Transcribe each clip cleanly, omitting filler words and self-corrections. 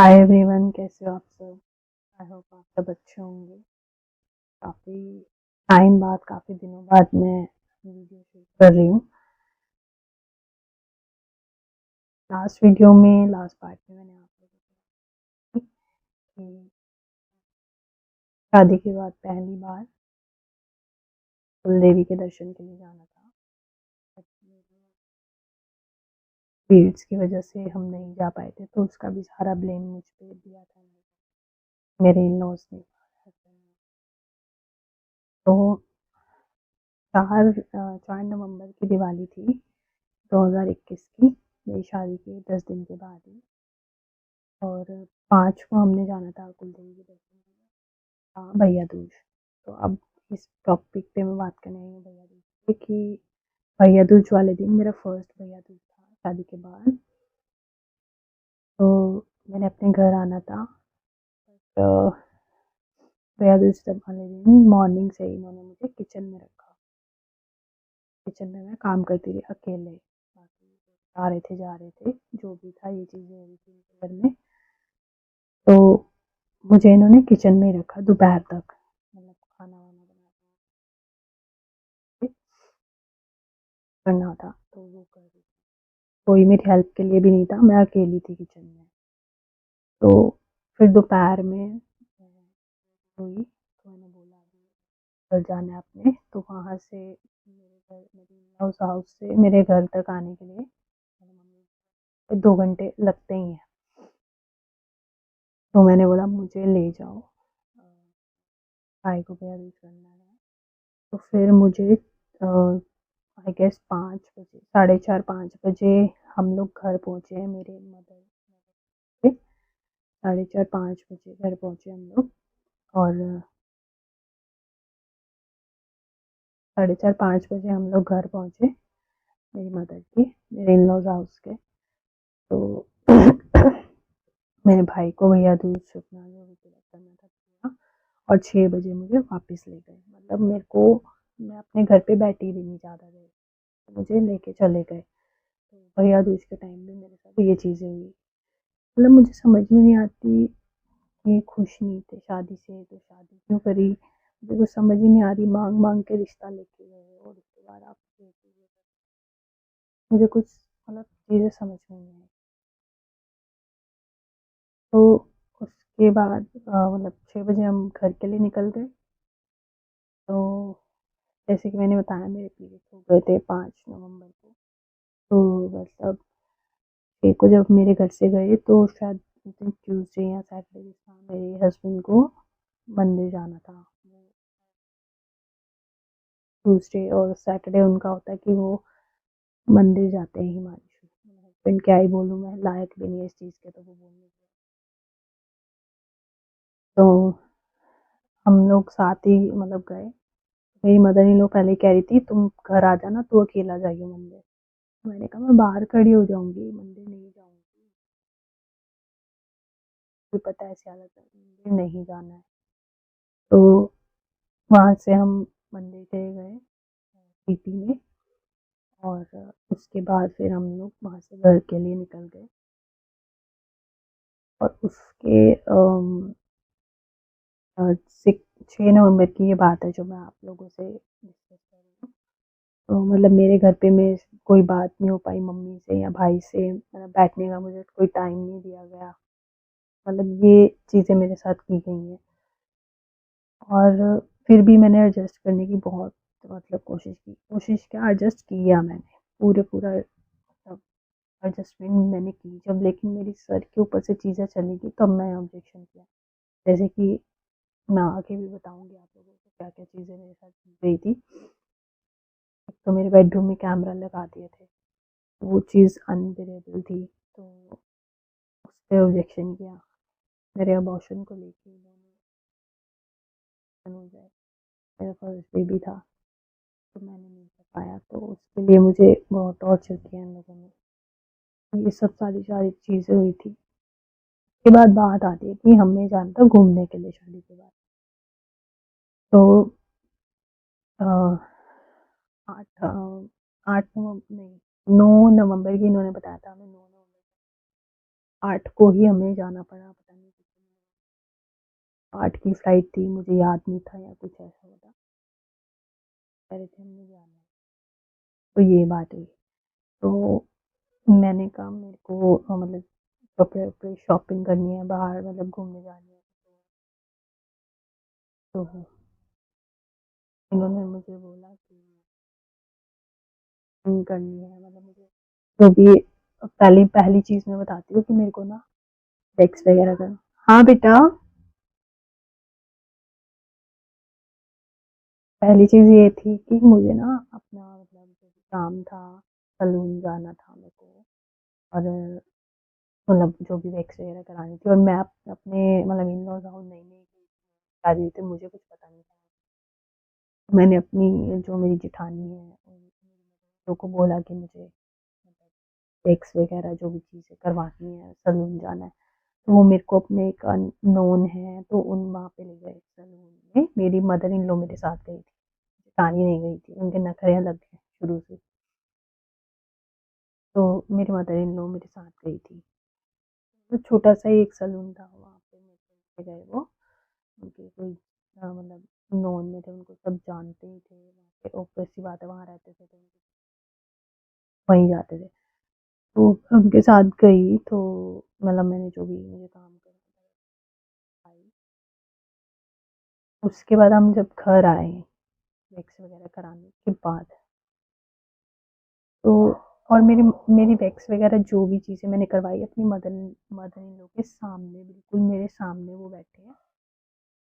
Hi everyone, कैसे हो आप सब। आई होप आप सब अच्छे होंगे। काफ़ी टाइम बाद, काफ़ी दिनों बाद मैं वीडियो शूट कर रही हूँ। लास्ट पार्ट में मैंने आप लोगों को कि शादी के बाद पहली बार कुल देवी के दर्शन के लिए जाना था। पीरियड्स की वजह से हम नहीं जा पाए थे, तो उसका भी सारा ब्लेम मुझ पे दिया था मेरे इन लॉज ने। तो 4 नवंबर की दिवाली थी 2021 की, मेरी शादी के 10 दिन के बाद ही। और 5 को हमने जाना था कुलदेवी के दर्शन के लिए। हाँ, भैया दूज। तो अब इस टॉपिक पे मैं बात करने आई हूँ भैया दूज पे कि भैया दूज वाले दिन मेरा फर्स्ट भैया दूज था शादी के बाद। तो मैंने अपने घर आना था। तो भैया दूज वाले दिन मॉर्निंग से ही इन्होंने मुझे किचन में रखा। किचन में मैं काम करती रही अकेले, बाकी आ रहे थे जा रहे थे, जो भी था ये चीज़ें हो रही थी घर में। तो मुझे इन्होंने किचन में ही रखा दोपहर तक, मतलब खाना वाना बना के करना था, तो वो कर रही थी। कोई मेरी हेल्प के लिए भी नहीं था, मैं अकेली थी किचन में। तो फिर दोपहर में हुई तो मैंने बोला अभी घर जाना है अपने, तो वहाँ से मेरी हाउस हाउस से मेरे घर तक आने के लिए मेरी मम्मी को 2 घंटे लगते ही हैं। तो मैंने बोला मुझे ले जाओ, भाई को तैयार करना है। तो फिर मुझे आई गेस 5 बजे, 4:30 5 बजे हम लोग घर पहुँचे हैं। मेरे मदर के 4:30 5 बजे घर पहुँचे हम लोग। और 4:30 5 बजे हम लोग घर पहुँचे मेरी मदर की, मेरे इन लॉज हाउस के। तो मेरे भाई को भैया दूज छुपना जो भी तिलक करना था किया, और 6 बजे मुझे वापस ले गए। मतलब मेरे को, मैं अपने घर पे बैठी भी नहीं ज़्यादा देर, तो मुझे लेके चले गए। तो भैया दूज के टाइम भी मेरे साथ ये चीज़ें हुई। मतलब मुझे समझ में नहीं आती, ये खुश नहीं थे शादी से, तो शादी क्यों करी। मुझे कुछ समझ ही नहीं आ रही, मांग मांग के रिश्ता लेके गए और उसके बाद आप मुझे कुछ, मतलब चीज़ें समझ में नहीं आई। तो उसके बाद मतलब 6 बजे हम घर के लिए निकल गए। तो जैसे कि मैंने बताया मेरे पीरियड्स हो गए थे 5 नवंबर को। तो मतलब 6 को जब मेरे घर से गए तो शायद ट्यूसडे या सैटरडे के शाम मेरे हस्बैंड को मंदिर जाना था। ट्यूसडे और सैटरडे उनका होता है कि वो मंदिर जाते हैं हिमांशु। मेरे हस्बैंड क्या ही बोलूँ, मैं लायक भी नहीं है इस चीज़ के, तो वो बोलने के। तो हम लोग साथ ही मतलब गए। मेरी मदर इन लोग पहले कह रही थी तुम घर आ जाना, तू अकेला जाइयो मंदिर। मैंने कहा मैं बाहर खड़ी हो जाऊंगी, मंदिर नहीं जाऊंगी, मुझे पता है ऐसी हालत है, मंदिर नहीं जाना है। तो वहाँ से हम मंदिर चले गए सीपी में। और उसके बाद फिर हम लोग वहाँ से घर के लिए निकल गए। और उसके 6 नवंबर की ये बात है जो मैं आप लोगों से डिस्कस कर रही हूँ। तो मतलब मेरे घर पे में कोई बात नहीं हो पाई मम्मी से या भाई से, मतलब बैठने का मुझे कोई टाइम नहीं दिया गया। मतलब ये चीज़ें मेरे साथ की गई हैं। और फिर भी मैंने एडजस्ट करने की बहुत, मतलब कोशिश क्या, एडजस्ट किया मैंने, पूरा एडजस्टमेंट मैंने की जब। लेकिन मेरी सर के ऊपर से चीज़ें चली गई तब मैं ऑब्जेक्शन किया। जैसे कि मैं आगे भी बताऊंगी आप लोगों को क्या क्या चीज़ें मेरे साथ की गई थी। एक तो मेरे बेडरूम में कैमरा लगा दिए थे, वो चीज़ अनबिलीवेबल थी, तो उस पर ऑब्जेक्शन किया। मेरे अबॉर्शन को लेके उन्होंने, मेरा फर्स्ट बेबी था तो मैंने नहीं कर पाया, तो उसके लिए मुझे बहुत टॉर्चर किया इन लोगों ने। ये सब सारी सारी चीज़ें हुई थी। उसके बाद बात आती है कि हमें जाना था घूमने के लिए शादी के बाद। तो अ, 8 नवंबर नहीं, 9 नवंबर की इन्होंने बताया था हमें, 9 नवंबर 8 को ही हमें जाना पड़ा, पता नहीं कितने 8 की फ़्लाइट थी, मुझे याद नहीं था या कुछ ऐसा होता। कह रहे थे हमने जाना है, तो ये बात हुई। तो मैंने कहा मेरे को मतलब कपड़े-वपड़े शॉपिंग करनी है, बाहर मतलब घूमने जानी है, तो इन्होंने मुझे बोला कि करनी है मतलब मुझे जो भी पहली पहली चीज़ मैं बताती हूँ कि मेरे को ना वैक्स वगैरह करना। हाँ बेटा, पहली चीज़ ये थी कि मुझे ना अपना मतलब जो भी काम था, सैलून जाना था मेरे को, और मतलब जो भी वैक्स वगैरह करानी थी, और मैं अपने मतलब इन-लॉज़ हाउस नई-नई शादी हुई थी, मुझे कुछ पता नहीं था। मैंने अपनी जो मेरी जेठानी है उन को बोला कि मुझे वैक्स वगैरह जो भी चीज़ें करवानी है, सैलून जाना है। तो वो मेरे को अपने एक नोन है, तो उन वहाँ पे ले गए सैलून में। मेरी मदर इन लॉ मेरे साथ गई थी, जेठानी नहीं गई थी, उनके नखरे अलग हैं शुरू से। तो मेरी मदर इन लॉ मेरे साथ गई थी। तो छोटा-सा ही एक सैलून था, वहाँ पे मेरे को ले गए वो। उनके कोई मतलब नोन में थे, उनको सब जानते ही थे वहाँ पे, ऑब्वियस सी बात है, वहाँ रहते थे तो वहीं जाते थे। तो उनके साथ गई, तो मतलब मैंने जो भी मुझे काम करना था आई। उसके बाद हम जब घर आए वैक्स वगैरह कराने के बाद, तो और मेरी मेरी वैक्स वगैरह जो भी चीज़ें मैंने करवाई अपनी मदर मदर इन लॉ के सामने, बिल्कुल मेरे सामने वो बैठे हैं,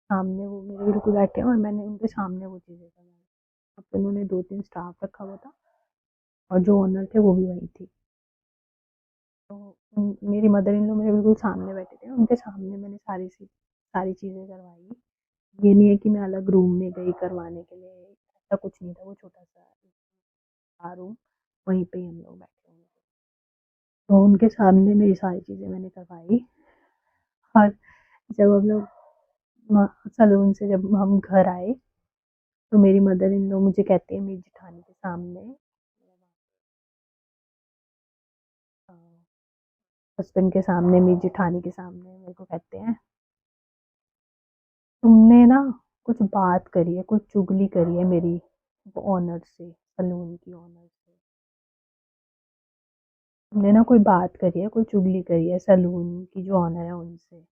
सामने वो मेरे बिल्कुल बैठे हैं, और मैंने उनके सामने वो चीज़ें करवाई। अब तो उन्होंने 2-3 स्टाफ रखा हुआ था, और जो ओनर थे वो भी वही थी। तो मेरी मदर इन लॉ मेरे बिल्कुल सामने बैठे थे, उनके सामने मैंने सारी चीज़ें करवाई। ये नहीं है कि मैं अलग रूम में गई करवाने के लिए, ऐसा कुछ नहीं था, वो छोटा-सा था रूम, वहीं पे ही हम लोग बैठे हुए थे। तो उनके सामने मेरी सारी चीज़ें मैंने करवाई, और जब हम लोग सैलून से जब हम घर आए, तो मेरी मदर इन लॉ मुझे कहते हैं मेरी जेठानी के सामने, हस्बैंड के सामने, मेरी जेठानी के सामने मेरे को कहते हैं, तुमने ना कुछ बात करी है, कुछ चुगली करी है मेरी ओनर से, सैलून की ओनर से। तुमने ना कोई बात करी है, कोई चुगली करी है सैलून की जो ओनर है उनसे।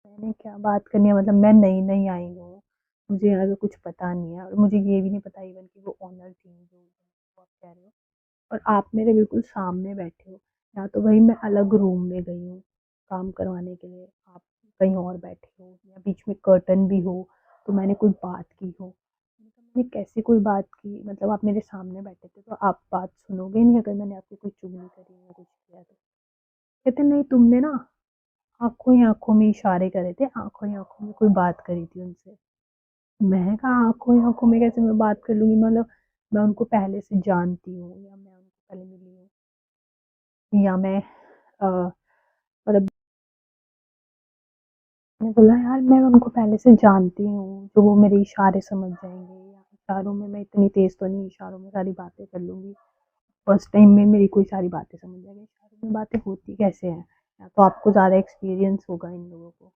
मैंने क्या बात करनी है, मतलब मैं नई नई आई हूँ, मुझे अगर कुछ पता नहीं है, और मुझे ये भी नहीं पता इवन कि वो ओनर थी जो आप कह रहे हो, और आप मेरे बिल्कुल सामने बैठे हो। या तो वही मैं अलग रूम में गई हूँ काम करवाने के लिए, आप कहीं और बैठे हो, या बीच में कर्टन भी हो, तो मैंने कोई बात की हो। मैंने कैसे कोई बात की, मतलब आप मेरे सामने बैठे थे, तो आप बात सुनोगे नहीं अगर मैंने आपकी कोई चुगली करी या कुछ किया तो। कहते नहीं, तुमने ना आँखों ही आँखों में इशारे करे थे, आँखों ही आँखों में कोई बात करी थी उनसे। मैंने कहा आँखों ही आँखों में कैसे मैं बात कर लूँगी, मतलब मैं उनको पहले से जानती हूँ, या मैं उनको पहले मिली हूँ, या मैं मतलब मैंने बोला यार मैं उनको पहले से जानती हूँ, जो वो मेरे इशारे समझ जाएँगे, या इशारों में मैं इतनी तेज़ तो नहीं इशारों में सारी बातें कर लूँगी। फर्स्ट टाइम में मेरी कोई सारी बातें समझ जाएगी, इशारों में बातें होती कैसे हैं? या तो आपको ज़्यादा एक्सपीरियंस होगा इन लोगों को।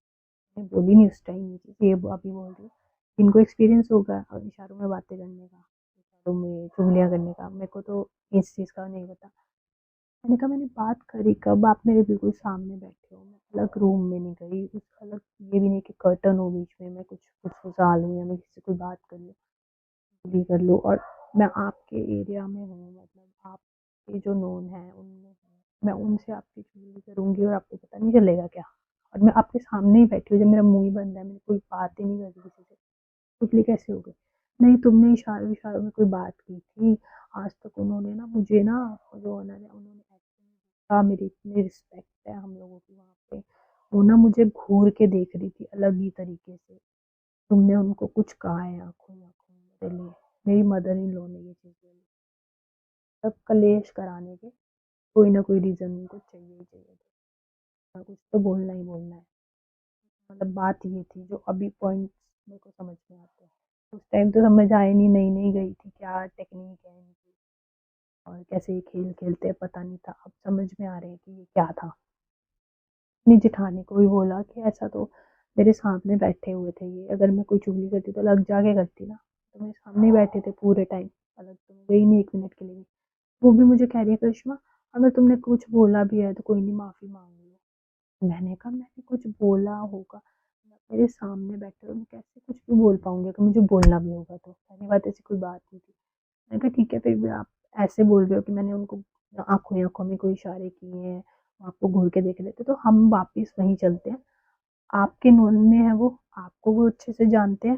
मैं बोली नहीं उस टाइम ये चीज़, ये अभी बोल रही हूँ। इनको एक्सपीरियंस होगा और इशारों में बातें करने का, इशारों में चुगलियाँ करने का, मेरे को तो इस चीज़ का नहीं पता। मैंने कहा मैंने बात करी कब, आप मेरे बिल्कुल सामने बैठे हो, मैं अलग रूम में नहीं गई, कुछ अलग ये भी नहीं कि कर्टन हो बीच में, मैं कुछ कुछ खुशहाल हूँ या मैं किसी से कोई बात कर लूँ, भी कर लूँ, और मैं आपके एरिया में हूँ, मतलब आपके जो नोन हैं उनमें हूँ, मैं उनसे आपकी चुगली करूँगी और आपको पता नहीं चलेगा क्या? और मैं आपके सामने ही बैठी हूँ, जब मेरा मुँह ही बंद है, मैंने कोई बात ही नहीं करी किसी से, चुगली कैसे हो गई? नहीं, तुमने इशारों-इशारों में कोई बात की थी, आज तक उन्होंने ना मुझे ना, जो ओनर है उन्होंने हाँ, मेरी इतनी रिस्पेक्ट है हम लोगों की वहाँ पे, वो ना मुझे घूर के देख रही थी अलग ही तरीके से। तुमने उनको कुछ कहा है आँखों ही आँखों में मेरे लिए, मेरी मदर इन लॉ ने ये चीज़ बोली। सब कलेश कराने के कोई ना कोई रीज़न उनको चाहिए ही चाहिए था, कुछ तो बोलना ही बोलना है। मतलब बात ये थी जो अभी पॉइंट्स मेरे को समझ में आते हैं। उस टाइम तो समझ आया नहीं, नई-नई गई थी, क्या टेक्नीक है इनकी और कैसे ये खेल खेलते हैं पता नहीं था। अब समझ में आ रहे हैं कि ये क्या था। अपनी जेठानी को भी बोला कि ऐसा तो मेरे सामने बैठे हुए थे ये, अगर मैं कोई चुगली करती तो अलग जाके करती ना, तो मेरे सामने ही बैठे थे पूरे टाइम, अलग तो मैं गई नहीं 1 मिनट के लिए भी। वो भी मुझे कह रही है करिश्मा, अगर तुमने कुछ बोला भी है तो कोई नहीं, माफ़ी माँग लो। मैंने कहा मैंने कुछ बोला होगा, मेरे सामने बैठे हो, मैं कैसे कुछ भी बोल पाऊँगी अगर मुझे बोलना भी होगा तो? पहली बात ऐसी कोई बात नहीं थी। मैंने कहा ठीक है, फिर भी आप ऐसे बोल रहे हो कि मैंने उनको आँखों ही आँखों में कोई इशारे किए हैं, वो आपको घूर के देख रहे थे, तो हम वापस वहीं चलते हैं। आपके नोन में है वो, आपको वो अच्छे से जानते हैं,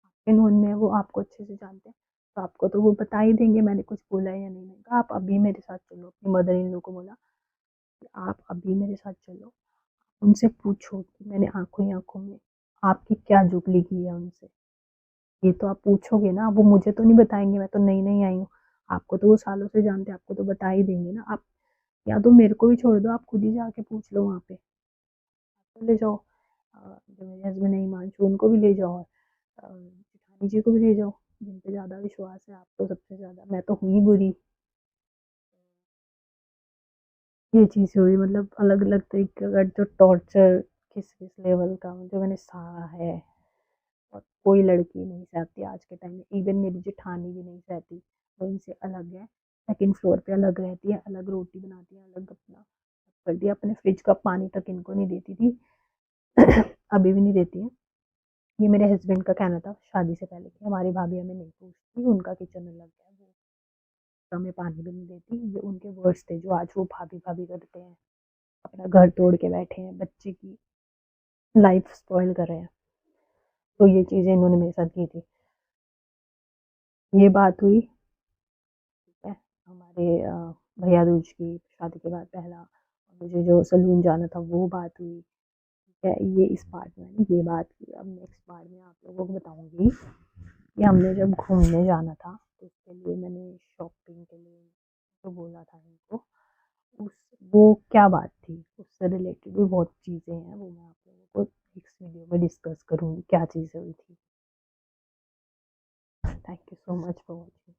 आपके नोन में है वो, आपको अच्छे से जानते हैं, तो आपको तो वो बता ही देंगे मैंने कुछ बोला है या नहीं। मैंने कहा आप अभी मेरे साथ चलो, अपनी मदर इन लॉ को बोला कि आप अभी मेरे साथ चलो, उनसे पूछो कि मैंने आँखों ही आँखों में आपकी क्या चुगली की है उनसे। ये तो आप पूछोगे ना, वो मुझे तो नहीं बताएँगे, मैं तो नई-नई आई हूँ। आपको तो वो सालों से जानते हैं, आपको तो बता ही देंगे ना। आप या तो मेरे को ही छोड़ दो, आप खुद ही जाके पूछ लो वहाँ पे। तो ले जाओ, जो मेरे हस्बैंड है हिमांशु, उनको भी ले जाओ, जेठानी जी को भी ले जाओ, जिन पे ज़्यादा विश्वास है, आप तो सबसे ज़्यादा, मैं तो हुई बुरी। ये चीज़ हुई, मतलब अलग-अलग तरीके का जो टॉर्चर किस-किस लेवल का जो मैंने सहा है, और कोई लड़की नहीं सहती आज के टाइम में, इवन मेरी जेठानी भी नहीं सहती। वो इनसे अलग है, सेकंड फ्लोर पे अलग रहती है, अलग रोटी बनाती है, अलग अपना कर दिया, अपने फ्रिज का पानी तक इनको नहीं देती थी। अभी भी नहीं देती है। ये मेरे हस्बैंड का कहना था शादी से पहले कि हमारी भाभी हमें नहीं पूछती, उनका किचन अलग है, वो हमें पानी भी नहीं देती। ये उनके वर्ड्स थे जो आज वो भाभी भाभी करते हैं, अपना घर तोड़ के बैठे हैं, बच्चे की लाइफ स्पॉइल कर रहे हैं। तो ये चीज़ें इन्होंने मेरे साथ की थी। ये बात हुई, ठीक है, हमारे भैया दूज की शादी के बाद पहला, मुझे जो सलून जाना था वो बात हुई, ठीक है। ये इस पार्ट में मैंने ये बात की। अब नेक्स्ट पार्ट में आप लोगों को बताऊंगी कि हमने जब घूमने जाना था तो उसके लिए मैंने शॉपिंग के लिए जो बोला था इनको, उस वो क्या बात थी, उससे रिलेटेड भी बहुत चीज़ें हैं, वो मैं आप लोगों को नेक्स्ट वीडियो में डिस्कस करूँगी क्या चीज़ें हुई थी। Thank you so much for watching.